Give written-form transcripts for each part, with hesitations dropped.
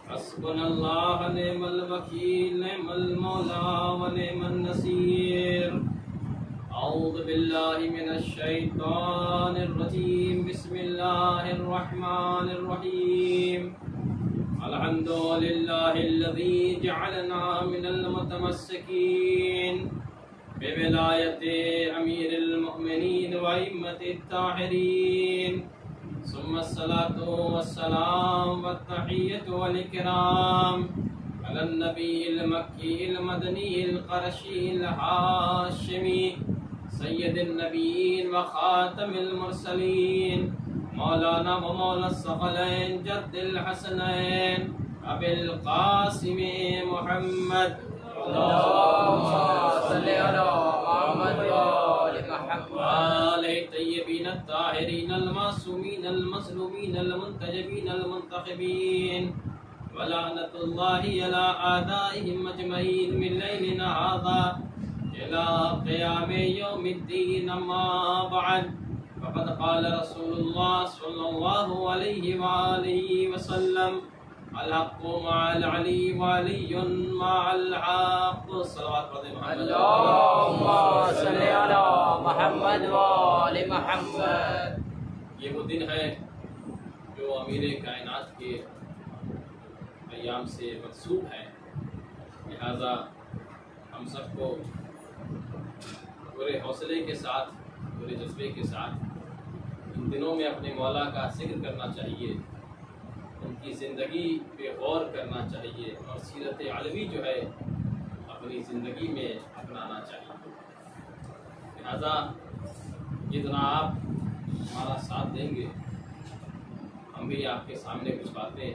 حسبنا اللہ نعم الوکیل نعم المولا ونعم النصیر اعوذ باللہ من الشیطان الرجیم بسم اللہ الرحمن الرحیم الحمد للہ الذی جعلنا من المتمسکین بولایت امیر المؤمنین وائمۃ الطاہرین ثم الصلاة والسلام والتحیة والإکرام على النبی المکی المدنی القرشی الہاشمی سید النبیین وخاتم المرسلین مولانا و مولا الثقلین جد الحسنین ابی القاسم محمد اللہم صلی علی محمد آلہ طیبین الطاہرین المعصومین المظلومین المنتجبین المنتخبین ولعنت اللہ علی اعدائهم اجمعین من لیلنا ھذا الى قیام یوم الدین اما بعد فقد قال رسول اللہ صلی اللہ علیہ وآلہ وسلم الحق مع العلی وعلی مع الحق صلوات پڑھتے محمد اللہم صلی علی محمد وآل محمد۔ یہ وہ دن ہے جو امیر کائنات کے ایام سے منسوب ہے، لہذا ہم سب کو پورے حوصلے کے ساتھ پورے جذبے کے ساتھ ان دنوں میں اپنے مولا کا ذکر کرنا چاہیے، ان کی زندگی پہ غور کرنا چاہیے اور سیرت علوی جو ہے اپنی زندگی میں اپنانا چاہیے۔ لہذا جتنا آپ ہمارا ساتھ دیں گے ہم بھی آپ کے سامنے کچھ باتیں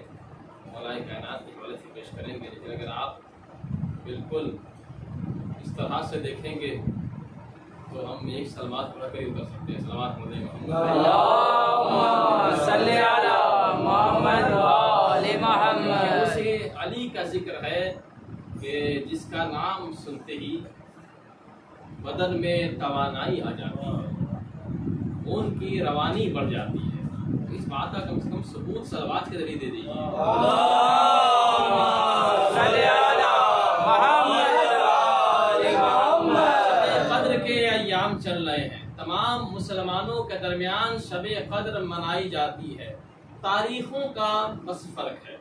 مولا کائنات کے حوالے سے پیش کریں گے، لیکن اگر آپ بالکل اس طرح سے دیکھیں گے تو ہم ایک سلوات پڑھ کر ہی کر سکتے ہیں۔ سلوات مدد محمد اللہم صلی علی محمد وآل محمد۔ اسے علی کا ذکر ہے کہ جس کا نام سنتے ہی بدن میں توانائی آ جاتی ہے، خون کی روانی بڑھ جاتی ہے۔ اس بات کا کم سے کم ثبوت صلوات کے ذریعے دے دیجیے۔ اللہم صلی علی محمد وآل محمد۔ شب قدر کے ایام چل رہے ہیں، تمام مسلمانوں کے درمیان شب قدر منائی جاتی ہے، تاریخوں کا بس فرق ہے،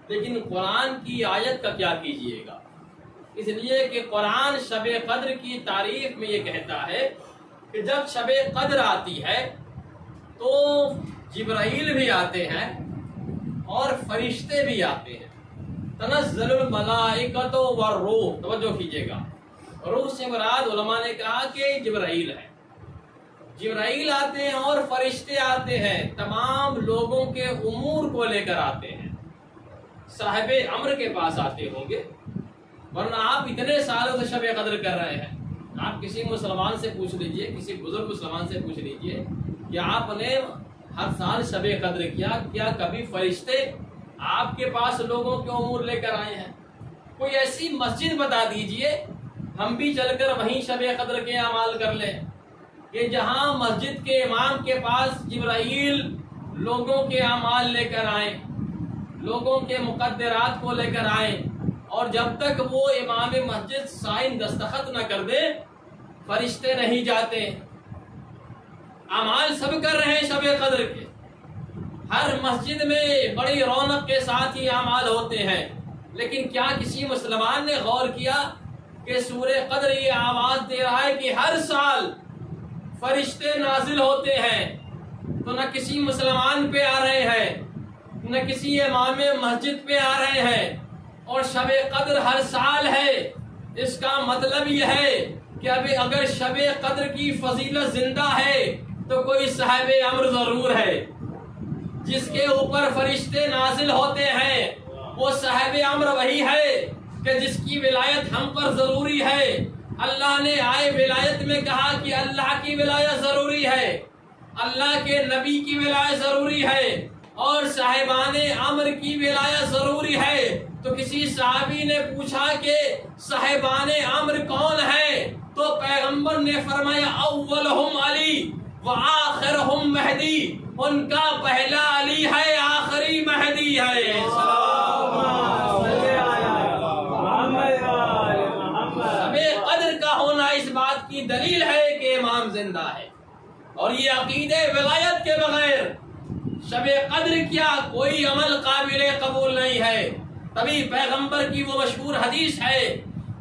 لیکن قرآن کی آیت کا کیا کیجئے گا؟ اس لیے کہ قرآن شب قدر کی تاریخ میں یہ کہتا ہے کہ جب شب قدر آتی ہے تو جبرائیل بھی آتے ہیں اور فرشتے بھی آتے ہیں، تنزل الملائکۃ والروح۔ توجہ کیجئے گا، روح سے مراد علماء نے کہا کہ جبرائیل ہے، جبرائیل آتے ہیں اور فرشتے آتے ہیں، تمام لوگوں کے امور کو لے کر آتے ہیں۔ صاحب امر کے پاس آتے ہوں گے، ورنہ آپ اتنے سالوں سے شب قدر کر رہے ہیں۔ آپ کسی مسلمان سے پوچھ لیجئے، کسی بزرگ مسلمان سے پوچھ لیجئے کہ آپ نے ہر سال شب قدر کیا کبھی فرشتے آپ کے پاس لوگوں کے امور لے کر آئے ہیں؟ کوئی ایسی مسجد بتا دیجئے ہم بھی چل کر وہیں شب قدر کے اعمال کر لیں کہ جہاں مسجد کے امام کے پاس جبرائیل لوگوں کے اعمال لے کر آئیں، لوگوں کے مقدرات کو لے کر آئیں، اور جب تک وہ امام مسجد سائن دستخط نہ کر دے فرشتے نہیں جاتے۔ اعمال سب کر رہے ہیں شب قدر کے، ہر مسجد میں بڑی رونق کے ساتھ ہی اعمال ہوتے ہیں، لیکن کیا کسی مسلمان نے غور کیا کہ سورہ قدر یہ آواز دے رہا ہے کہ ہر سال فرشتے نازل ہوتے ہیں، تو نہ کسی مسلمان پہ آ رہے ہیں نہ کسی امام مسجد پہ آ رہے ہیں، اور شب قدر ہر سال ہے۔ اس کا مطلب یہ ہے کہ ابھی اگر شب قدر کی فضیلت زندہ ہے تو کوئی صاحب امر ضرور ہے۔ جس کے اوپر فرشتے نازل ہوتے ہیں، وہ صاحب امر وہی ہے کہ جس کی ولایت ہم پر ضروری ہے۔ اللہ نے آئے ولایت میں کہا کہ اللہ کی ولایت ضروری ہے، اللہ کے نبی کی ولایت ضروری ہے، اور صاحبان امر کی ولایت ضروری ہے۔ تو کسی صحابی نے پوچھا کہ صاحبان امر کون ہے؟ تو پیغمبر نے فرمایا اولہم علی وآخرہم مہدی، ان کا پہلا علی ہے، آخری مہدی ہے۔ شب قدر کا ہونا اس بات کی دلیل ہے کہ امام زندہ ہے، اور یہ عقیدے ولایت کے بغیر شب قدر کیا کوئی عمل قابل قبول نہیں ہے۔ تبھی پیغمبر کی وہ مشہور حدیث ہے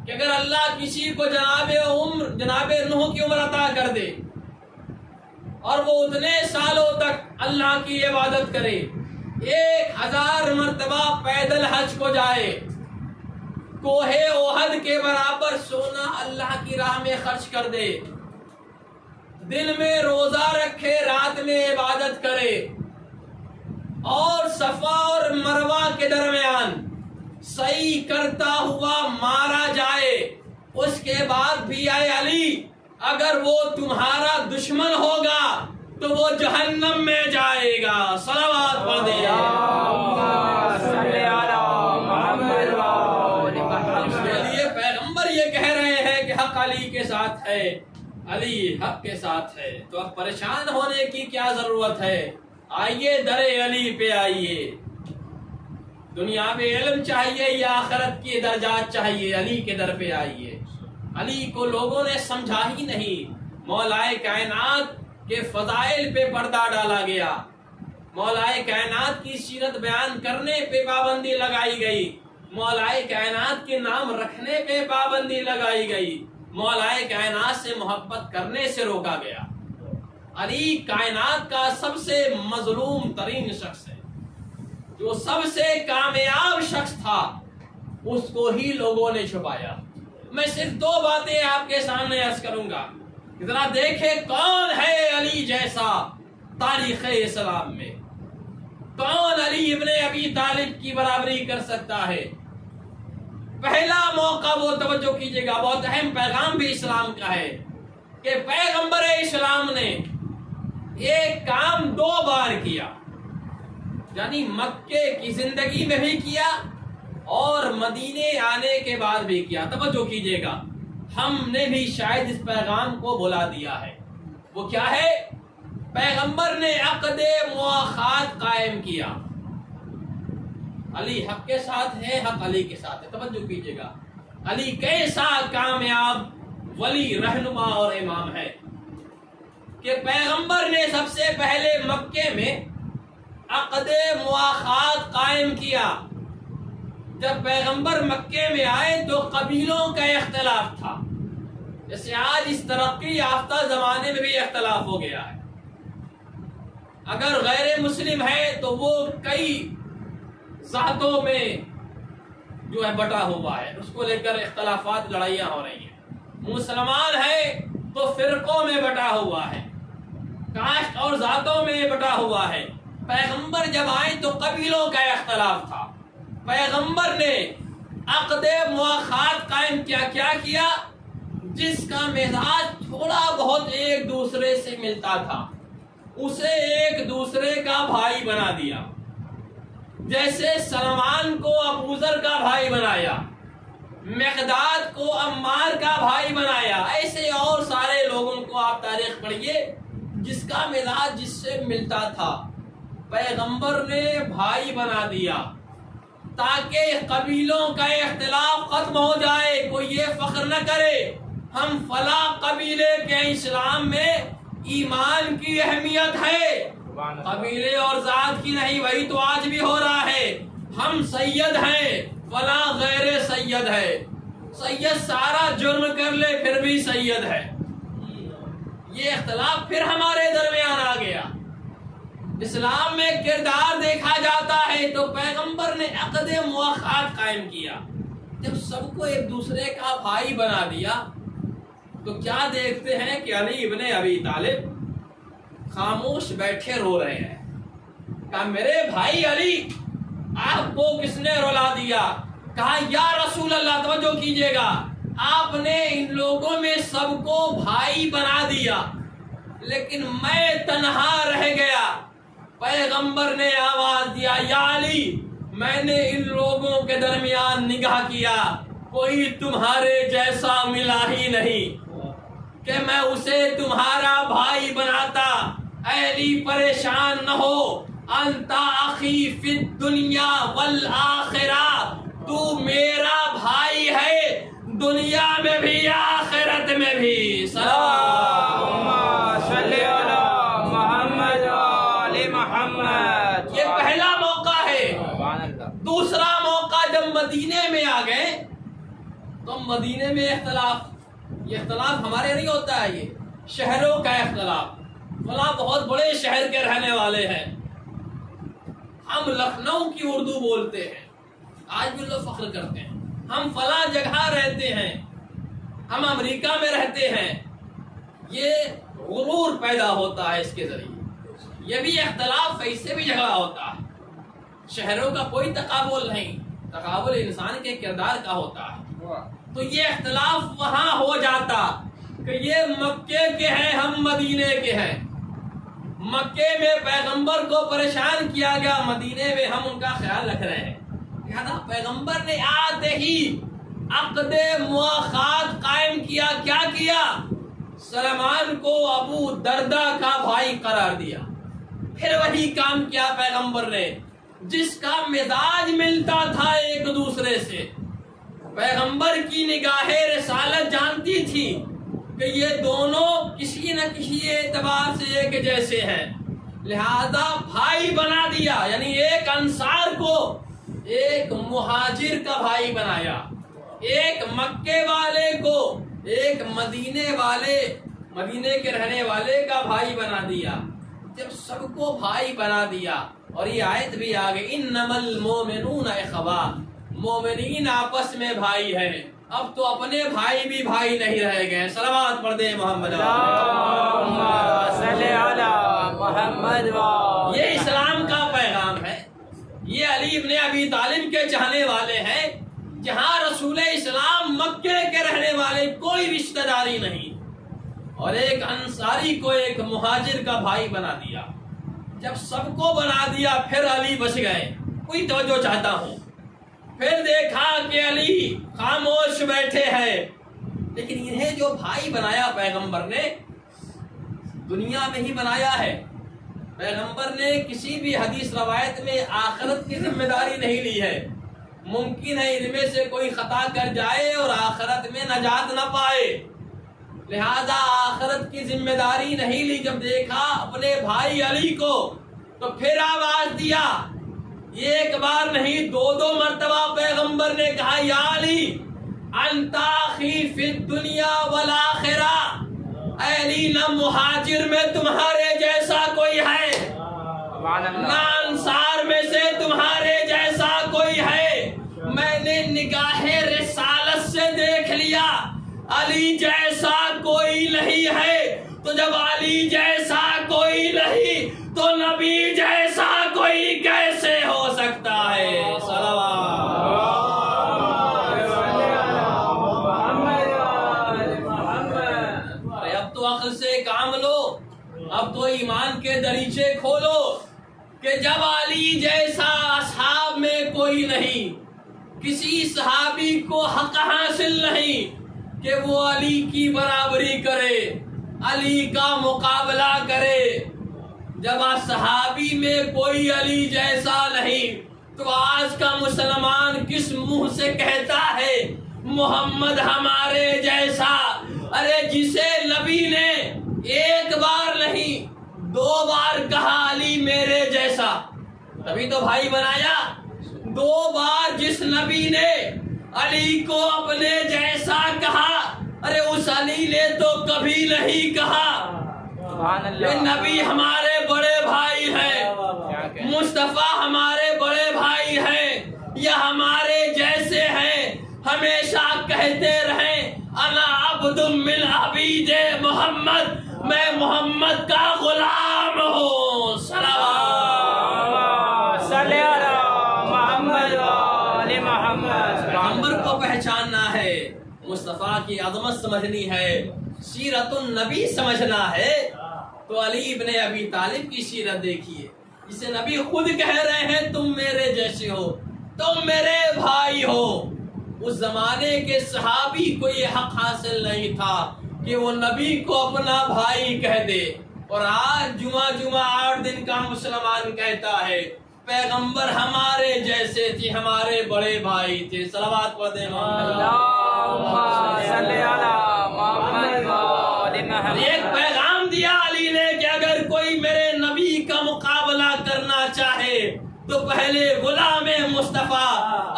کہ اگر اللہ کسی کو جناب نوح کی عمر عطا کر دے اور وہ اتنے سالوں تک اللہ کی عبادت کرے، 1000 مرتبہ پیدل حج کو جائے، کوہ احد کے برابر سونا اللہ کی راہ میں خرچ کر دے، دن میں روزہ رکھے، رات میں عبادت کرے، اور صفا اور مروہ کے درمیان صحیح کرتا ہوا مارا جائے، اس کے بعد بھی اے علی اگر وہ تمہارا دشمن ہوگا تو وہ جہنم میں جائے گا۔ صلوات پڑھیں۔ پیغمبر یہ کہہ رہے ہیں کہ حق علی کے ساتھ ہے، علی حق کے ساتھ ہے، تو اب پریشان ہونے کی کیا ضرورت ہے؟ آئیے در علی پہ آئیے۔ دنیا میں علم چاہیے یا آخرت کی درجات چاہیے؟ علی کے در پہ آئیے۔ علی کو لوگوں نے سمجھا ہی نہیں، مولائے کائنات کے فضائل پہ پردہ ڈالا گیا، مولائے کائنات کی سیرت بیان کرنے پہ پابندی لگائی گئی، مولائے کائنات کے نام رکھنے پہ پابندی لگائی گئی، مولائے کائنات سے محبت کرنے سے روکا گیا۔ علی کائنات کا سب سے مظلوم ترین شخص ہے، جو سب سے کامیاب شخص تھا، اس کو ہی لوگوں نے چھپایا۔ میں صرف 2 باتیں آپ کے سامنے عرض کروں گا، ذرا دیکھیں کون ہے علی جیسا تاریخ اسلام میں، کون علی ابن ابی طالب کی برابری کر سکتا ہے؟ پہلا موقع وہ توجہ کیجئے گا، بہت اہم پیغام بھی اسلام کا ہے کہ پیغمبر اسلام نے ایک کام 2 بار کیا، یعنی مکے کی زندگی میں بھی کیا اور مدینے آنے کے بعد بھی کیا۔ توجہ کیجئے گا، ہم نے بھی شاید اس پیغام کو بھلا دیا ہے۔ وہ کیا ہے؟ پیغمبر نے عقد مواخات قائم کیا۔ علی حق کے ساتھ ہے، حق علی کے ساتھ ہے۔ توجہ کیجئے گا، علی کیسا کامیاب ولی، رہنما اور امام ہے کہ پیغمبر نے سب سے پہلے مکے میں عقد مواخات قائم کیا۔ جب پیغمبر مکے میں آئے تو قبیلوں کا اختلاف تھا، جیسے آج اس ترقی یافتہ زمانے میں بھی اختلاف ہو گیا ہے۔ اگر غیر مسلم ہے تو وہ کئی ذاتوں میں جو ہے بٹا ہوا ہے، اس کو لے کر اختلافات، لڑائیاں ہو رہی ہیں۔ مسلمان ہے تو فرقوں میں بٹا ہوا ہے، کاسٹ اور ذاتوں میں بٹا ہوا ہے۔ پیغمبر جب آئے تو قبیلوں کا اختلاف تھا، پیغمبر نے عقد مواخات قائم کیا۔ کیا کیا؟ جس کا مزاج تھوڑا بہت ایک دوسرے سے ملتا تھا اسے ایک دوسرے کا بھائی بنا دیا، جیسے سلمان کو ابو ذر کا بھائی بنایا، مقداد کو عمار کا بھائی بنایا، ایسے اور سارے لوگوں کو آپ تاریخ پڑھیے جس کا مزاج جس سے ملتا تھا، پیغمبر نے بھائی بنا دیا تاکہ قبیلوں کا اختلاف ختم ہو جائے۔ کوئی یہ فخر نہ کرے ہم فلاں قبیلے کے، اسلام میں ایمان کی اہمیت ہے، قبیلے اور ذات کی نہیں۔ وہی تو آج بھی ہو رہا ہے، ہم سید ہیں، فلاں غیر سید ہے، سید سارا جرم کر لے پھر بھی سید ہے۔ یہ اختلاف پھر ہمارے درمیان آ گیا۔ اسلام میں کردار دیکھا جاتا ہے تو پیغمبر نے عقد مواخات قائم کیا۔ جب سب کو ایک دوسرے کا بھائی بنا دیا تو کیا دیکھتے ہیں کہ علی ابن ابی طالب خاموش بیٹھے رو رہے ہیں، کہا میرے بھائی علی آپ کو کس نے رلا دیا؟ کہا یا رسول اللہ، توجہ کیجئے گا، آپ نے ان لوگوں میں سب کو بھائی بنا دیا لیکن میں تنہا رہ گیا۔ پیغمبر نے آواز دیا یا علی، میں نے ان لوگوں کے درمیان نگاہ کیا، کوئی تمہارے جیسا ملا ہی نہیں کہ میں اسے تمہارا بھائی بناتا۔ اے علی پریشان نہ ہو، انت اخی فی الدنیا والآخرہ، تو میرا بھائی ہے دنیا میں بھی آخرت میں بھی۔ اللہم صلی علی محمد وآل محمد۔ یہ پہلا موقع ہے۔ سبحان اللہ۔ دوسرا موقع جب مدینے میں آ گئے تو مدینے میں اختلاف، یہ اختلاف ہمارے نہیں ہوتا ہے، یہ شہروں کا اختلاف۔ فلاں بہت بڑے شہر کے رہنے والے ہیں، ہم لکھنؤ کی اردو بولتے ہیں، آج بھی لوگ فخر کرتے ہیں، ہم فلاں جگہ رہتے ہیں، ہم امریکہ میں رہتے ہیں۔ یہ غرور پیدا ہوتا ہے اس کے ذریعے۔ یہ بھی اختلاف ہے، اس سے بھی جھگڑا ہوتا ہے۔ شہروں کا کوئی تقابل نہیں، تقابل انسان کے کردار کا ہوتا ہے۔ تو یہ اختلاف وہاں ہو جاتا کہ یہ مکے کے ہیں، ہم مدینے کے ہیں۔ مکے میں پیغمبر کو پریشان کیا گیا، مدینے میں ہم ان کا خیال رکھ رہے ہیں۔ لہذا پیغمبر نے آتے ہی عقد مواخات قائم کیا۔ کیا کیا؟ سلمان کو ابو دردہ کا بھائی قرار دیا۔ پھر وہی کام کیا پیغمبر نے جس کا مزاج ملتا تھا ایک دوسرے سے۔ پیغمبر کی نگاہ رسالت جانتی تھی کہ یہ دونوں کسی نہ کسی اعتبار سے ایک جیسے ہیں، لہذا بھائی بنا دیا، یعنی ایک انصار کو ایک مہاجر کا بھائی بنایا، ایک مکے والے کو ایک مدینے کے رہنے والے کا بھائی بنا دیا۔ جب سب کو بھائی بنا دیا اور یہ آیت بھی آ گئی انما المؤمنون اخوہ، مومنین آپس میں بھائی ہیں۔ اب تو اپنے بھائی بھی بھائی نہیں رہ گئے۔ صلوات پڑھ دیں محمد۔ اللہم صلی علی محمد وآل۔ یہ اسلام کا پیغام ہے۔ یہ علی ابن ابی طالب کے چاہنے والے ہیں، جہاں رسول اسلام مکے کے رہنے والے کوئی رشتہ داری نہیں، اور ایک انصاری کو ایک مہاجر کا بھائی بنا دیا۔ جب سب کو بنا دیا پھر علی بچ گئے۔ کوئی توجہ چاہتا ہوں، پھر دیکھا کہ علی خاموش بیٹھے ہیں، لیکن انہیں جو بھائی بنایا پیغمبر نے دنیا میں ہی بنایا ہے۔ پیغمبر نے کسی بھی حدیث روایت میں آخرت کی ذمہ داری نہیں لی ہے۔ ممکن ہے ان میں سے کوئی خطا کر جائے اور آخرت میں نجات نہ پائے، لہذا آخرت کی ذمہ داری نہیں لی۔ جب دیکھا اپنے بھائی علی کو تو پھر آواز دیا، ایک بار نہیں دو مرتبہ پیغمبر نے کہا یا علی انت اخی فی الدنیا والآخرہ، اے علی نہ مہاجر میں تمہارے جیسا کوئی ہے، نہ انصار میں سے تمہارے جیسا کوئی ہے۔ میں نے نگاہ رسالت سے دیکھ لیا علی جیسا کوئی نہیں ہے، تو جب علی جیسا کوئی نہیں تو نبی جیسا کوئی کیسے ہو سکتا ہے؟ اب تو عقل سے کام لو، اب تو ایمان کے دریچے کھولو کہ جب علی جیسا اصحاب میں کوئی نہیں، کسی صحابی کو حق حاصل نہیں کہ وہ علی کی برابری کرے، علی کا مقابلہ کرے۔ جب صحابی میں کوئی علی جیسا نہیں تو آج کا مسلمان کس منہ سے کہتا ہے محمد ہمارے جیسا؟ ارے جسے نبی نے ایک بار نہیں 2 بار کہا علی میرے جیسا، تبھی تو بھائی بنایا۔ 2 بار جس نبی نے علی کو اپنے جیسا کہا، ارے اس علی نے تو کبھی نہیں کہا نبی ہمارے بڑے بھائی ہیں، مصطفیٰ ہمارے بڑے بھائی ہیں، یا ہمارے جیسے ہیں، ہمیشہ کہتے رہیں انا عبد من عبید محمد، میں محمد کا غلام ہوں۔ صلوات محمد پیغمبر کو پہچاننا ہے، مصطفیٰ کی عظمت سمجھنی ہے، سیرت النبی سمجھنا ہے، تو علی ابن ابی طالب کی سیرت دیکھیے، جسے نبی خود کہہ رہے ہیں تم میرے جیسے ہو، تم میرے بھائی ہو۔ اس زمانے کے صحابی کو یہ حق حاصل نہیں تھا کہ وہ نبی کو اپنا بھائی کہہ دے، اور آج جمعہ 8 دن کا مسلمان کہتا ہے پیغمبر ہمارے جیسے تھے، ہمارے بڑے بھائی تھے۔ صلوات پڑھ دیں اللہم صلی علی محمد و آل محمد۔ ایک پیغام دیا علی نے کہ اگر کوئی میرے نبی کا مقابلہ کرنا چاہے تو پہلے غلام مصطفیٰ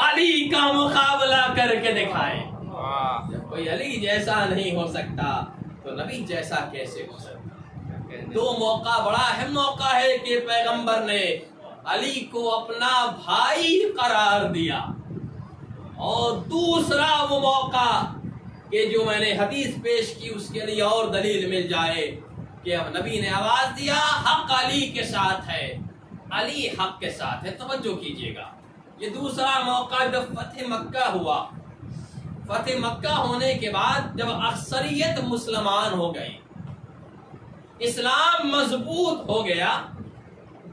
علی کا مقابلہ کر کے دکھائے۔ جب کوئی علی جیسا نہیں ہو سکتا تو نبی جیسا کیسے ہو سکتا؟ دو موقع، بڑا اہم موقع ہے کہ پیغمبر نے علی کو اپنا بھائی قرار دیا، اور دوسرا وہ موقع کہ جو میں نے حدیث پیش کی اس کے لیے اور دلیل مل جائے کہ اب نبی نے آواز دیا حق علی کے ساتھ ہے، علی حق کے ساتھ ہے۔ توجہ کیجئے گا، یہ دوسرا موقع جب فتح مکہ ہوا، فتح مکہ ہونے کے بعد جب اکثریت مسلمان ہو گئی، اسلام مضبوط ہو گیا،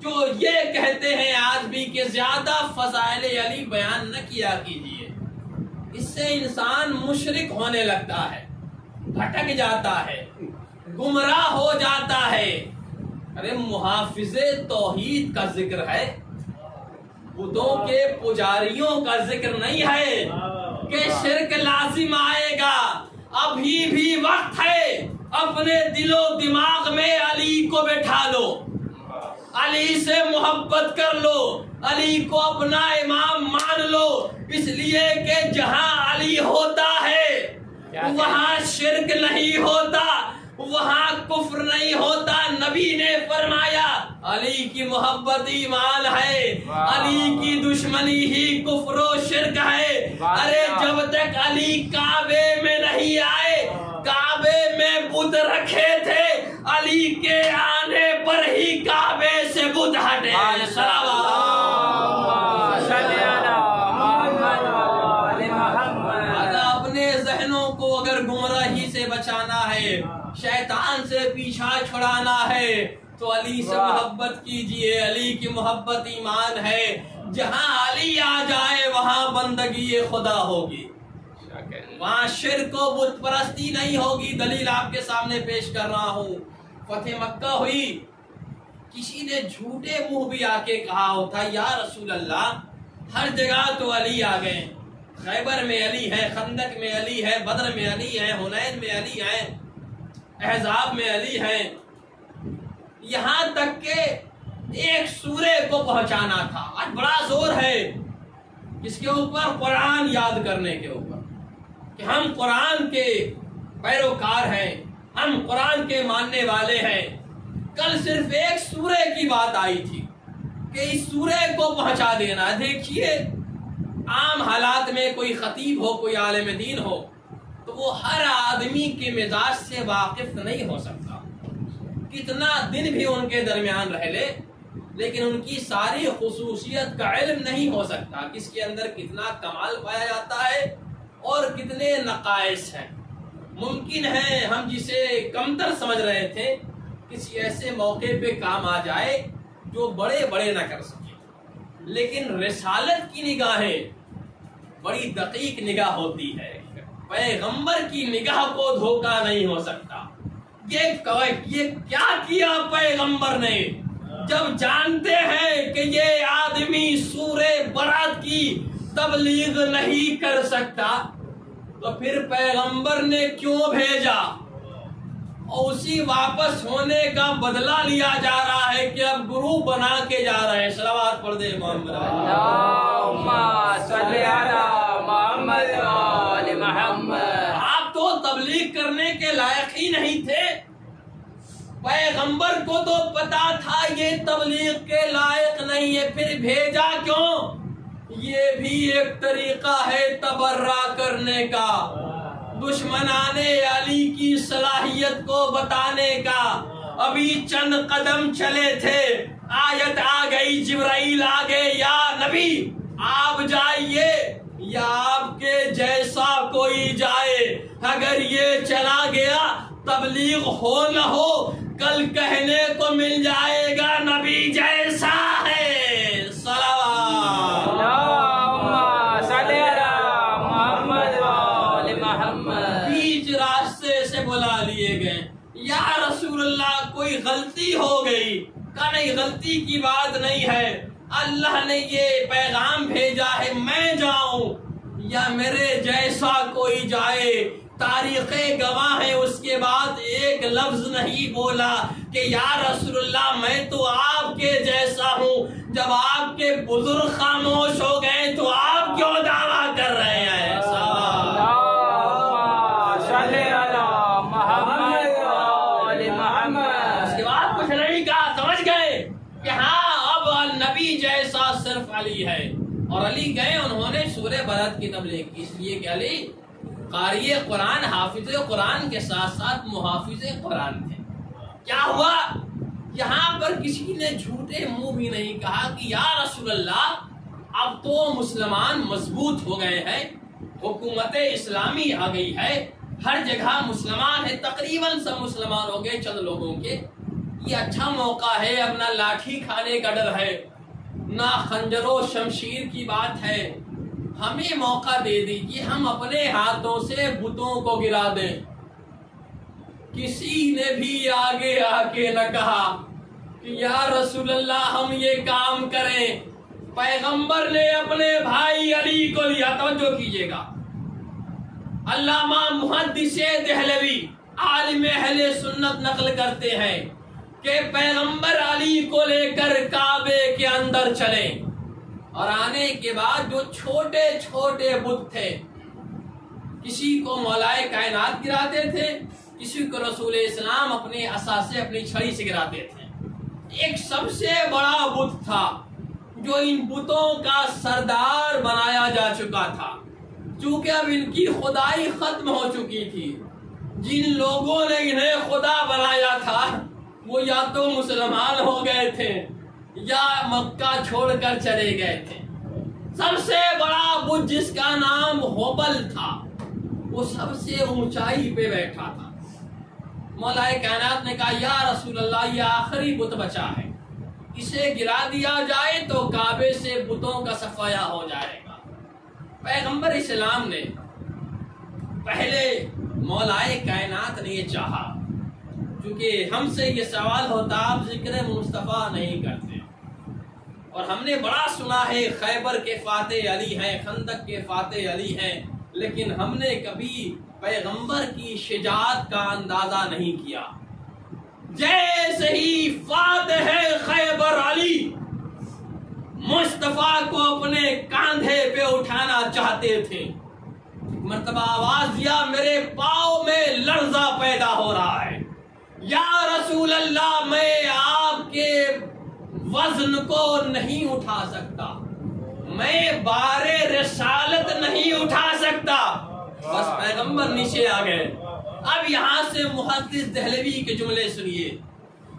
جو یہ کہتے ہیں آج بھی کہ زیادہ فضائل علی بیان نہ کیا کیجیے، اس سے انسان مشرک ہونے لگتا ہے، بھٹک جاتا ہے، گمراہ ہو جاتا ہے۔ ارے محافظ توحید کا ذکر ہے، بتوں کے پجاریوں کا ذکر نہیں ہے کہ شرک لازم آئے گا۔ ابھی بھی وقت ہے، اپنے دل و دماغ میں علی کو بٹھا لو، علی سے محبت کر لو، علی کو اپنا امام مان لو، اس لیے کہ جہاں علی ہوتا ہے وہاں شرک نہیں ہوتا، وہاں کفر نہیں ہوتا۔ نبی نے فرمایا علی کی محبت ایمان ہے، علی کی دشمنی ہی کفر و شرک ہے۔ ارے جب تک علی کعبے میں نہیں آئے، کعبے میں بت رکھے تھے، علی کے آنے پر ہی کعبے سے بت ہٹے۔ اپنے ذہنوں کو اگر گمراہی سے بچانا ہے، شیطان سے پیچھا چھڑانا ہے تو علی سے محبت کیجئے۔ علی کی محبت ایمان ہے، جہاں علی آ جائے وہاں بندگی خدا ہوگی، وہاں شرک و بت پرستی نہیں ہوگی۔ دلیل آپ کے سامنے پیش کر رہا ہوں، فتح مکہ ہوئی، کسی نے جھوٹے منہ بھی آ کے کہا ہوتا یا رسول اللہ ہر جگہ تو علی آ گئے، خیبر میں علی ہے، خندق میں علی ہے، بدر میں علی ہے، حنین میں علی ہے، احزاب میں علی ہے، یہاں تک کہ ایک سورے کو پہنچانا تھا۔ آج بڑا زور ہے اس کے اوپر، قرآن یاد کرنے کے اوپر، کہ ہم قرآن کے پیروکار ہیں، ہم قرآن کے ماننے والے ہیں۔ کل صرف ایک سورے کی بات آئی تھی کہ اس سورے کو پہنچا دینا۔ دیکھیے عام حالات میں کوئی خطیب ہو، کوئی عالم دین ہو، تو وہ ہر آدمی کے مزاج سے واقف نہیں ہو سکتا، کتنا دن بھی ان کے درمیان رہ لے، لیکن ان کی ساری خصوصیت کا علم نہیں ہو سکتا، کس کے اندر کتنا کمال پایا جاتا ہے اور کتنے نقائص ہیں۔ ممکن ہے ہم جسے کمتر سمجھ رہے تھے کسی ایسے موقع پہ کام آ جائے جو بڑے بڑے نہ کر سکے، لیکن رسالت کی نگاہیں بڑی دقیق نگاہ ہوتی ہے، پیغمبر کی نگاہ کو دھوکا نہیں ہو سکتا۔ یہ کیا کیا پیغمبر نے؟ جب جانتے ہیں کہ یہ آدمی سورہ برات کی تبلیغ نہیں کر سکتا تو پھر پیغمبر نے کیوں بھیجا؟ اور اسی واپس ہونے کا بدلہ لیا جا رہا ہے کہ اب گروپ بنا کے جا رہے ہیں۔ صلوات پڑھ دے محمد، اللہم صلی علی محمد و آل محمد۔ آپ تو تبلیغ کرنے کے لائق ہی نہیں تھے، پیغمبر کو تو پتا تھا یہ تبلیغ کے لائق نہیں ہے، پھر بھیجا کیوں؟ یہ بھی ایک طریقہ ہے تبرہ کرنے کا، دشمنان علی کی صلاحیت کو بتانے کا۔ ابھی چند قدم چلے تھے، آیت آ گئی، جبرائیل آ گئے، یا نبی آپ جائیے یا آپ کے جیسا کوئی جائے، اگر یہ چلا گیا تبلیغ ہو نہ ہو کل کہنے کو مل جائے گا نبی جیسا ہے۔ بیچ راستے سے بلا لیے گئے، یا رسول اللہ کوئی غلطی ہو گئی، کہا نہیں غلطی کی بات نہیں ہے، اللہ نے یہ پیغام بھیجا ہے میں جاؤں یا میرے جیسا کوئی جائے۔ تاریخ گواہ ہے اس کے بعد ایک لفظ نہیں بولا کہ یا رسول اللہ میں تو آپ کے جیسا ہوں۔ جب آپ کے بزرگ خاموش ہو گئے تو آپ کیوں دعویٰ کر رہے ہیں؟ اس کے بعد کچھ نہیں کہا، سمجھ گئے کہ ہاں اب نبی جیسا صرف علی ہے، اور علی گئے انہوں نے سورہ بلد کی تبلیغ کی، اس لیے کہ علی قاری قرآن حافظ قرآن کے ساتھ ساتھ محافظ قرآن تھے۔ کیا ہوا؟ یہاں پر کسی نے جھوٹے منہ بھی نہیں کہا کہ یا رسول اللہ اب تو مسلمان مضبوط ہو گئے ہیں، حکومت اسلامی آ گئی ہے، ہر جگہ مسلمان ہے، تقریباً سب مسلمان ہو گئے چند لوگوں کے، یہ اچھا موقع ہے، اب نہ لاٹھی کھانے کا ڈر ہے نہ خنجر و شمشیر کی بات ہے، ہمیں موقع دے دیجیے ہم اپنے ہاتھوں سے بتوں کو گرا دیں۔ کسی نے بھی آگے آ کے نہ کہا کہ یا رسول اللہ ہم یہ کام کریں، پیغمبر نے اپنے بھائی علی کو لیا۔ توجہ کیجیے گا، علامہ محدث دہلوی عالم اہل سنت نقل کرتے ہیں کہ پیغمبر علی کو لے کر کعبے کے اندر چلے، اور آنے کے بعد جو چھوٹے چھوٹے بت تھے، کسی کو مولائے کائنات گراتے تھے، کسی کو رسول اسلام اپنے عصا سے اپنی چھڑی سے گراتے تھے۔ ایک سب سے بڑا بت تھا جو ان بتوں کا سردار بنایا جا چکا تھا، چونکہ اب ان کی خدائی ختم ہو چکی تھی۔ جن لوگوں نے انہیں خدا بنایا تھا وہ یا تو مسلمان ہو گئے تھے یا مکہ چھوڑ کر چلے گئے تھے۔ سب سے بڑا بت جس کا نام ہوبل تھا وہ سب سے اونچائی پہ بیٹھا تھا۔ مولا کائنات نے کہا یا رسول اللہ یہ آخری بت بچا ہے، اسے گرا دیا جائے تو کعبے سے بتوں کا صفایا ہو جائے گا۔ پیغمبر اسلام نے پہلے مولا کائنات نے یہ چاہا، کیونکہ ہم سے یہ سوال ہوتا آپ ذکر مصطفیٰ نہیں کرتے، اور ہم نے بڑا سنا ہے خیبر کے فاتح علی ہیں، خندق کے فاتح علی ہیں، لیکن ہم نے کبھی پیغمبر کی شجاعت کا اندازہ نہیں کیا۔ جیسے ہی فاتح خیبر علی مصطفیٰ کو اپنے کاندھے پہ اٹھانا چاہتے تھے، مرتبہ آواز دیا میرے پاؤں میں لرزہ پیدا ہو رہا ہے، یا رسول اللہ میں آپ کے وزن کو نہیں اٹھا سکتا، میں بار رسالت نہیں اٹھا سکتا۔ بس پیغمبر نیچے آ گئے۔ اب یہاں سے محدث دہلوی کے جملے سنیے،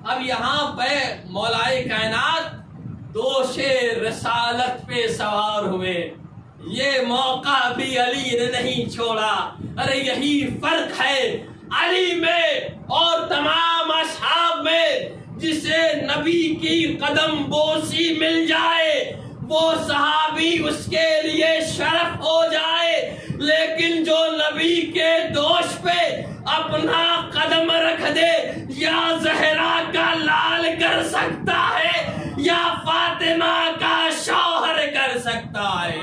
اب یہاں پہ مولائے کائنات دوش رسالت پہ سوار ہوئے، یہ موقع بھی علی نے نہیں چھوڑا۔ ارے یہی فرق ہے علی میں اور تمام اصحاب میں، جسے نبی کی قدم بوسی مل جائے وہ صحابی اس کے لیے شرف ہو جائے، لیکن جو نبی کے دوش پہ اپنا قدم رکھ دے یا زہرا کا لال کر سکتا ہے یا فاطمہ کا شوہر کر سکتا ہے۔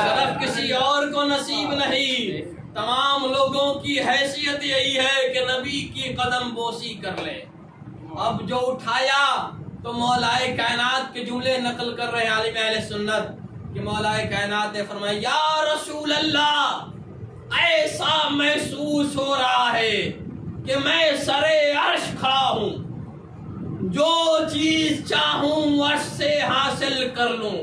شرف کسی اور کو نصیب نہیں، تمام لوگوں کی حیثیت یہی ہے کہ نبی کی قدم بوسی کر لے۔ اب جو اٹھایا تو مولائے کائنات کے جملے نقل کر رہے عالم اہل سنت کہ مولائے کائنات نے فرمایا یا رسول اللہ ایسا محسوس ہو رہا ہے کہ میں سرے عرش کھڑا ہوں، جو چیز چاہوں عرش سے حاصل کر لوں۔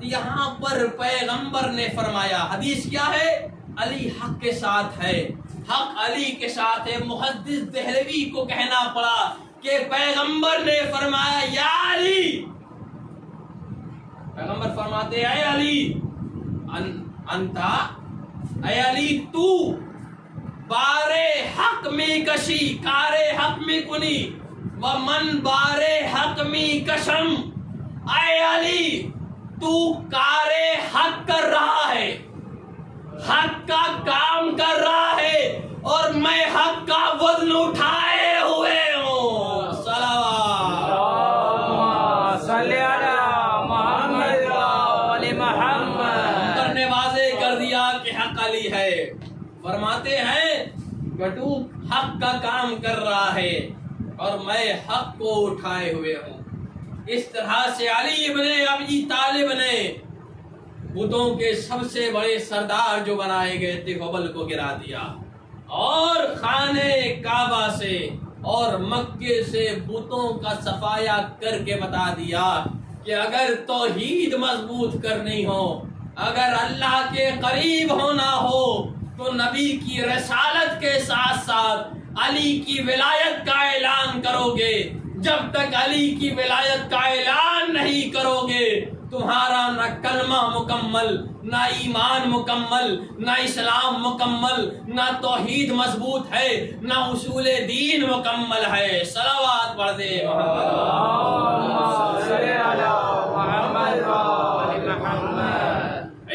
یہاں پر پیغمبر نے فرمایا، حدیث کیا ہے؟ علی حق کے ساتھ ہے، حق علی کے ساتھ ہے۔ محدث دہلوی کو کہنا پڑا کہ پیغمبر نے فرمایا یا علی، پیغمبر فرماتے اے علی انتا، اے علی تو بارے حق میں کشی کارے حق میں کنی ومن بارے حق میں کشم، اے علی تو کارے حق کر رہا ہے، حق کا کام کر رہا ہے، اور میں حق کا وزن اٹھائے ہوئے ہوں۔ صلوات صلی علی محمد وآل محمد۔ کرنے واضح کر دیا کہ حق علی ہے۔ فرماتے ہیں کہ تو حق کا کام کر رہا ہے اور میں حق کو اٹھائے ہوئے ہوں۔ اس طرح سے علی ابن ابی طالب نے بتوں کے سب سے بڑے سردار جو بنائے گئے تھے حبل کو گرا دیا، اور خانے کعبہ سے اور مکے سے بتوں کا صفایا کر کے بتا دیا کہ اگر توحید مضبوط کرنی ہو، اگر اللہ کے قریب ہونا ہو، تو نبی کی رسالت کے ساتھ ساتھ علی کی ولایت کا اعلان کرو گے۔ جب تک علی کی ولایت کا اعلان نہیں کرو گے، تمہارا نہ کلمہ مکمل، نہ ایمان مکمل، نہ اسلام مکمل، نہ توحید مضبوط ہے، نہ اصول دین مکمل ہے۔ صلوات پڑھ دے محمد۔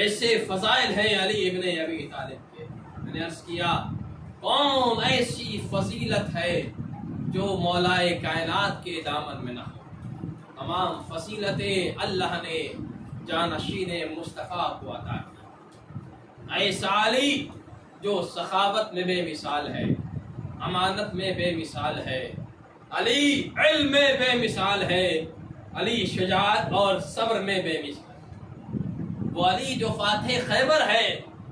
ایسے فضائل ہیں علی ابن ابی طالب کے۔ میں نے عرض کیا کون ایسی فضیلت ہے جو مولا کائنات کے دامن میں نہ ہو۔ تمام فضیلتیں اللہ نے جانشین مصطفیٰ کو عطا کی۔ ایسا علی جو سخاوت میں بے مثال ہے، امانت میں بے مثال ہے، علی علم میں بے مثال ہے، علی شجاعت اور صبر میں بے مثال ہے۔ وہ علی جو فاتح خیبر ہے،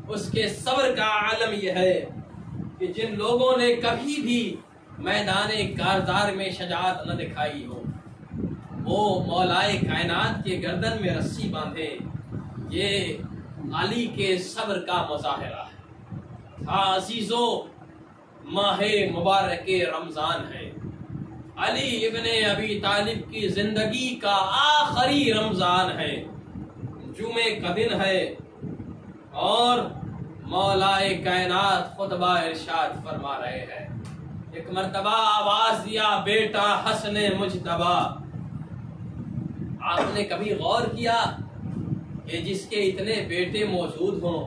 اس کے صبر کا عالم یہ ہے کہ جن لوگوں نے کبھی بھی میدان کارزار میں شجاعت نہ دکھائی ہو، وہ مولائے کائنات کے گردن میں رسی باندھے، یہ علی کے صبر کا مظاہرہ ہے۔ ہاں عزیزو، ماہ مبارک رمضان ہے، علی ابن ابی طالب کی زندگی کا آخری رمضان ہے، جمعے کا دن ہے، اور مولائے کائنات خطبہ ارشاد فرما رہے ہیں۔ ایک مرتبہ آواز دیا بیٹا حسن مجتبی۔ آپ نے کبھی غور کیا کہ جس کے اتنے بیٹے موجود ہوں،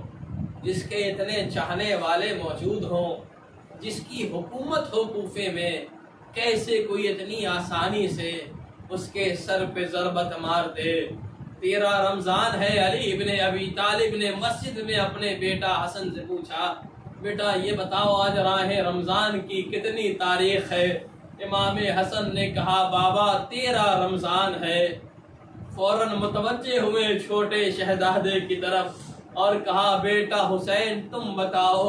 جس کے اتنے چاہنے والے موجود ہوں، جس کی حکومت ہو کوفے میں، کیسے کوئی اتنی آسانی سے اس کے سر پہ ضربت مار دے؟ 13 رمضان ہے۔ علی ابن ابی طالب نے مسجد میں اپنے بیٹا حسن سے پوچھا بیٹا یہ بتاؤ آج راہ رمضان کی کتنی تاریخ ہے؟ امام حسن نے کہا بابا 13 رمضان ہے۔ فوراً متوجہ ہوئے چھوٹے شہزادے کی طرف اور کہا بیٹا حسین تم بتاؤ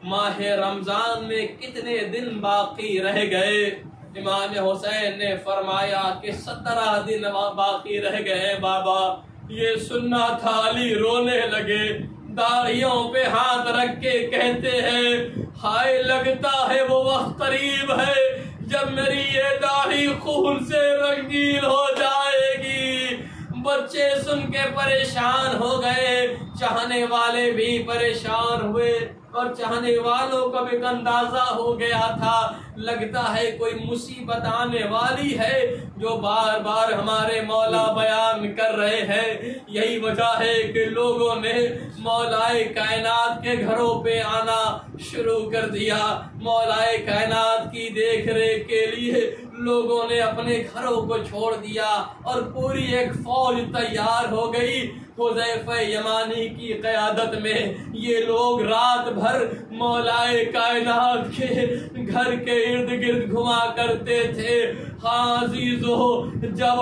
ماہ رمضان میں کتنے دن باقی رہ گئے؟ امام حسین نے فرمایا کہ 17 دن باقی رہ گئے بابا۔ یہ سننا تھا، علی رونے لگے، داڑھیوں پہ ہاتھ رکھ کے کہتے ہیں ہائے لگتا ہے وہ وقت قریب ہے جب میری یہ داڑھی خون سے رنگین ہو جائے گی۔ بچے سن کے پریشان ہو گئے، چاہنے والے بھی پریشان ہوئے، اور چاہنے والوں کا بھی اندازہ ہو گیا تھا لگتا ہے کوئی مصیبت آنے والی ہے جو بار بار ہمارے مولا بیان کر رہے ہیں۔ یہی وجہ ہے کہ لوگوں نے مولائے کائنات کے گھروں پہ آنا شروع کر دیا۔ مولائے کائنات کی دیکھ ریکھ کے لیے لوگوں نے اپنے گھروں کو چھوڑ دیا اور پوری ایک فوج تیار ہو گئی۔ حذیفہ یمانی کی قیادت میں یہ لوگ رات بھر مولائے کائنات کے گھر کے ارد گرد گھما کرتے تھے۔ ہاں عزیزو، جب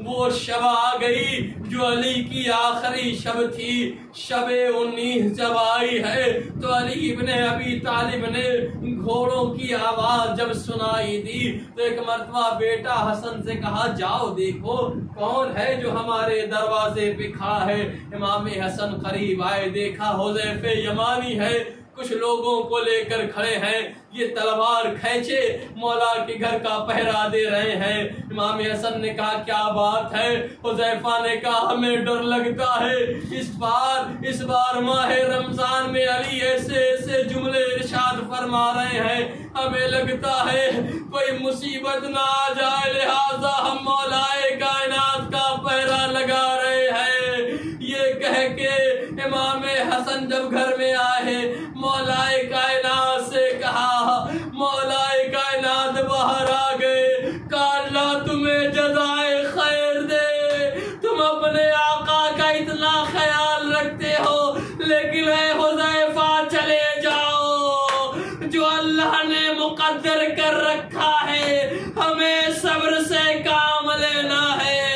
وہ شب آ گئی جو علی کی آخری شب تھی، شب 19 جب آئی ہے تو علی ابن ابی طالب نے گھوڑوں کی آواز جب سنائی دی تو ایک مرتبہ بیٹا حسن سے کہا جاؤ دیکھو کون ہے جو ہمارے دروازے پہ کھڑا ہے۔ امام حسن قریب آئے، دیکھا حذیفہ یمانی ہے، کچھ لوگوں کو لے کر کھڑے ہیں، یہ تلوار کھینچے مولا کے گھر کا پہرا دے رہے ہیں۔ امام حسن نے کہا کیا بات ہے؟ حذیفہ نے کہا ہمیں ڈر لگتا ہے، اس بار ماہ رمضان میں علی ایسے ایسے جملے ارشاد فرما رہے ہیں، ہمیں لگتا ہے کوئی مصیبت نہ آ جائے، لہذا ہم مولائے کائنات کا پہرا لگا رہے ہیں۔ یہ کہہ کے امام حسن جب گھر میں آئے، مولائے کائنات سے کہا، مولائے کائنات باہر آ گئے، کہا اللہ تمہیں جزائے خیر دے، تم اپنے آقا کا اتنا خیال رکھتے ہو، لیکن اے حذیفہ چلے جاؤ، جو اللہ نے مقدر کر رکھا ہے ہمیں صبر سے کام لینا ہے۔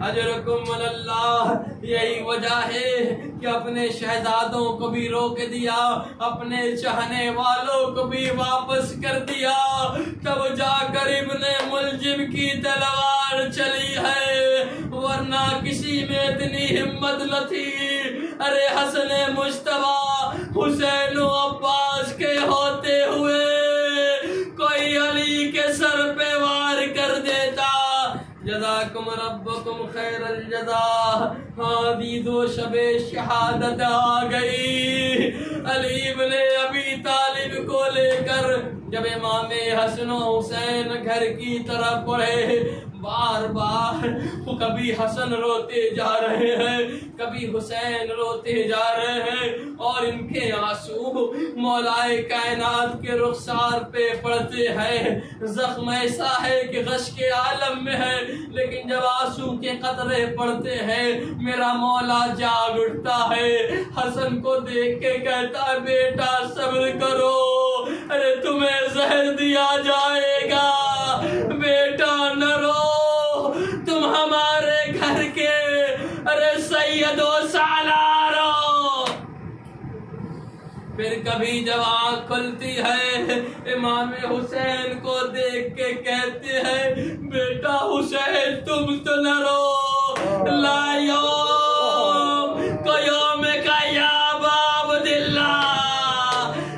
اجرکم اللہ، یہی وجہ ہے کہ اپنے شہزادوں کو بھی روک دیا، اپنے چاہنے والوں کو بھی واپس کر دیا، تب جا کر ابن ملجم کی تلوار چلی ہے، ورنہ کسی میں اتنی ہمت نہ تھی۔ ارے حسن مجتبیٰ حسین و عباس کے ہوتے ہوئے کوئی علی کے سر پہ وار کر دیتا۔ جزاکم ربکم خیر الجزا۔ ہادی دو شب شہادت آ گئی، علی ابن ابی طالب کو لے کر جب امام حسن و حسین گھر کی طرف بڑھے، بار بار کبھی حسن روتے جا رہے ہیں، کبھی حسین روتے جا رہے ہیں، اور ان کے آنسو مولائے کائنات کے رخسار پہ پڑتے ہیں۔ زخم ایسا ہے کہ غش کے عالم میں ہے، لیکن جب آنسو کے قطرے پڑتے ہیں میرا مولا جاگ اٹھتا ہے، حسن کو دیکھ کے کہتا ہے بیٹا صبر کرو، ارے تمہیں زہر دیا جائے گا، بیٹا نہ رو، تم ہمارے گھر کے ارے سید و سالار ہو۔ پھر کبھی جب آنکھ کھلتی ہے امام حسین کو دیکھ کے کہتے ہیں بیٹا حسین تم تو نہ رو، لا یوم کو یوم کا یا باب دلہ،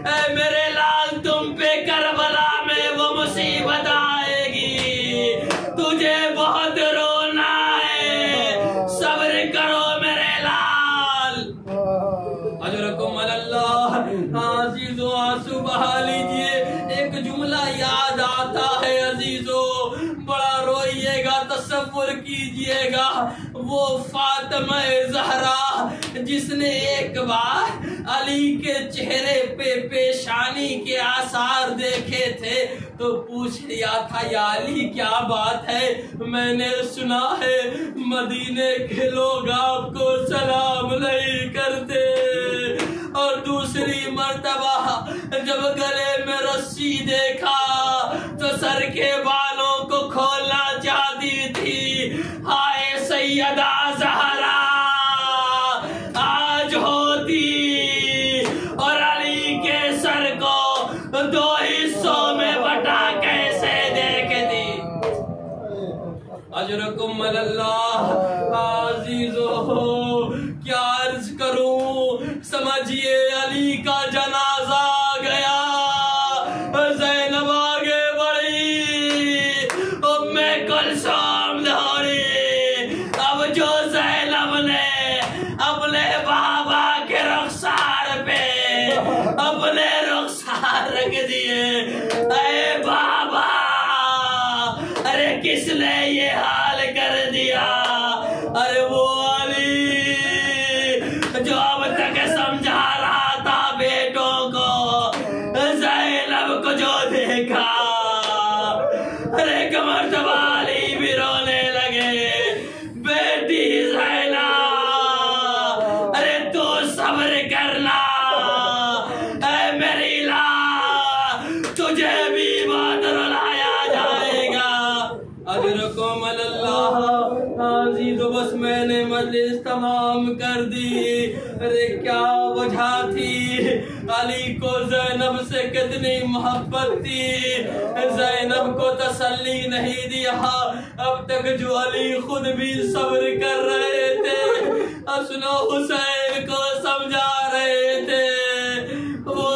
اے میرے لال تم پہ کربلا میں وہ مصیبت آئے گی، تجھے بہت رونا ہے، صبر کرو میرے لال۔ اجرکم اللہ، عزیزو آنسو بہا لیجئے۔ ایک جملہ یاد آتا ہے عزیزو، بڑا روئیے گا، تصور کیجئے گا، وہ فاطمہ زہرا جس نے ایک بار علی کے چہرے پہ پیشانی کے آثار دیکھے تھے تو پوچھ لیا تھا یا علی کیا بات ہے، میں نے سنا ہے مدینے کے لوگ آپ کو سلام نہیں کرتے، اور دوسری مرتبہ جب گلے میں رسی دیکھا تو سر کے بالوں کو کھولنا چاہتی تھی، ہائے سیدہ زہرا آج ہوتی اور علی کے سر کو دو حصوں میں بٹا کیسے دیکھتی۔ اجرکم اللہ، عزیزو کیا عرض کروں، سمجھیے علی کا جنازہ گیا، زینب آگے بڑھی، ام کلثوم دوڑی، اب جو زینب نے اپنے بابا کے رخسار پہ اپنے رخسار رکھ دیے، اے بابا ارے کس نے یہ حال کر دیا، ارے وہ علی جو اب تک سمجھا رہا تھا بیٹوں کو، زینب کو جو دیکھا، ارے ایک مرتبہ علی بھی رونے لگے، بیٹی زینب ارے تو صبر کرنا، اے میری لا تجھے بھی بہت رلایا جائے گا۔ اجرکم اللہ، عزیزو بس میں نے مجلس تمام کر دی۔ ارے کیا وجہ تھی، علی کو زینب سے کتنی محبت تھی، زینب کو تسلی نہیں دیا، اب تک جو علی خود بھی صبر کر رہے تھے، حسن و حسین کو سمجھا رہے تھے، وہ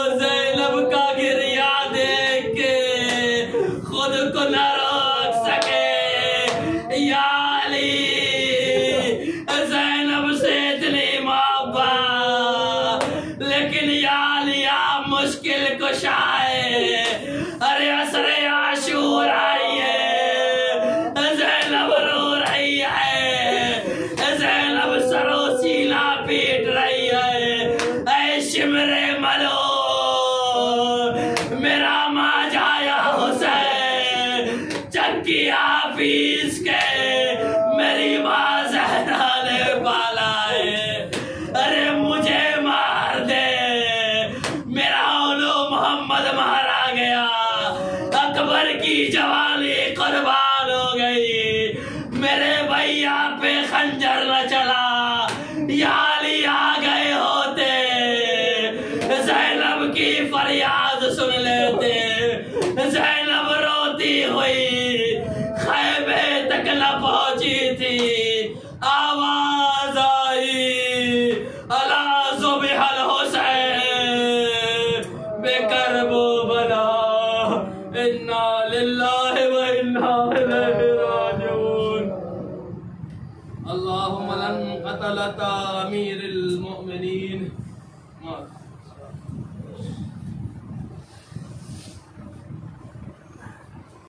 خنجر نہ چلا یا علی آ گئے ہوتے، زینب کی فریاد سن لیتے۔ زینب روتی ہوئی خیمے تک نہ پہنچی تھی، آواز آئی الا ذبح الحسین بکرب بلا، انا للہ و انا الیہ راجعون۔ اللہم لن قتلت امیر المؤمنین